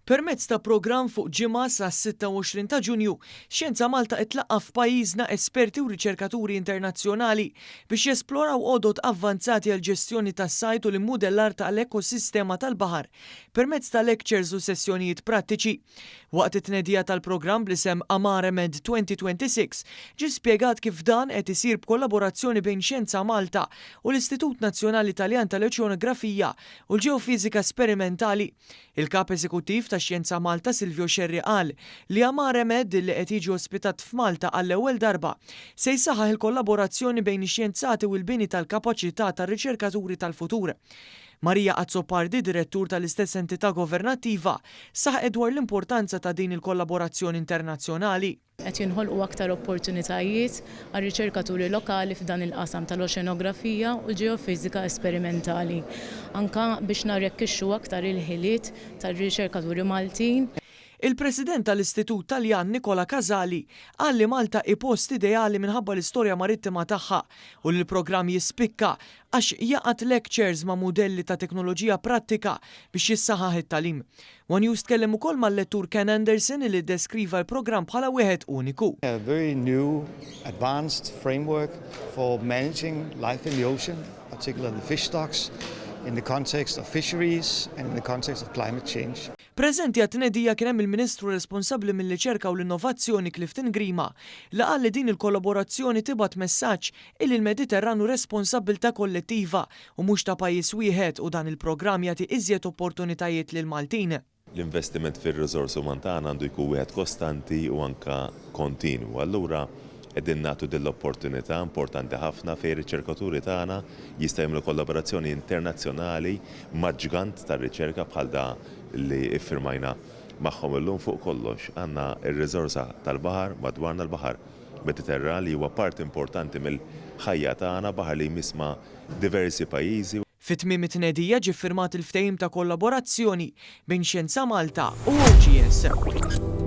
Permezz ta' programm fuq ġimgħa sa' 26 ta' Ġunju, Xjenza Malta itlaqqa f'pajjiżna esperti u riċerkaturi internazzjonali biex jesploraw għodot avvanzati għal ġestjoni tas-sajt u l-immudellar tal-ekosistema tal-baħar permezz ta' lectures u sessjonijiet prattiċi. Waqt it-tnedija tal-programm bl-isem Amare Med 2026 ġie spjegat kif dan qed isir b'kollaborazzjoni bejn Xjenza Malta u l-Istitut Nazzjonali Taljan tal-Oċeanografija u l-Ġeofiżika Sperimentali. Il-kap eżekuttiv ta' Xjenza Malta Silvio Xerri qal li Amare Med li qed jiġi ospitat f'Malta għall-ewwel darba se jsaħħaħ il-kollaborazzjoni bejn ix-xjenzati u l-bini tal-kapaċità tar-riċerkaturi tal-futur. Marija Azzopardi, direttur tal-istess entità governattiva, saħqet dwar l-importanza ta' din il-kollaborazzjoni internazzjonali. Qed jinħolqu aktar opportunitajiet għal riċerkaturi lokali f'dan il-qasam tal-oċeanografija u l-ġeofiżika sperimentali, anka biex narrekkixxu aktar il-ħiliet tar-riċerkaturi Maltin. Il-President tal-Istitut Taljan Nicola Casali qal li Malta hi post ideali minħabba l-istorja marittima tagħha u li l-programm jispikka għax jaqgħad lectures ma' mudelli ta' teknoloġija prattika biex jissaħħaħ it-tagħlim. One News tkellem ukoll mal-lettur Ken Anderson li ddeskriva l-programm bħala wieħed uniku. A very new, advanced framework for managing life in the ocean, particularly fish stocks, in the context of fisheries and in the context of climate change. Preżenti għat-tnedija kien hemm il-Ministru responsabbli mill-riċerka u l-innovazzjoni Clifton Grima li qal li din il-kollaborazzjoni tibgħat messaġġ illi l-Mediterranu responsabbiltà kollettiva u mhux ta' pajjiż wieħed u dan il-programm jagħti iżjed opportunitajiet lil Maltin. L-investiment fir-riżors uman tagħna għandu jkun wieħed kostanti u anke kontinwu. Allura qegħdin nagħtu din l-opportunità importanti ħafna fejn riċerkaturi tagħna jista' jagħmlu kollaborazzjoni internazzjonali maġġgant tar-riċerka bħal da li iffirmajna magħhom illum. Fuq kollox għandna r-riżorsa tal-baħar madwarna l-baħar Mediterran li huwa part importanti mill-ħajja tagħna, baħar li jmisma' diversi pajjiżi. Fit-tmiem it-tnedija ġie ffirmat il-ftehim ta' kollaborazzjoni bejn Xjenza Malta u OGS.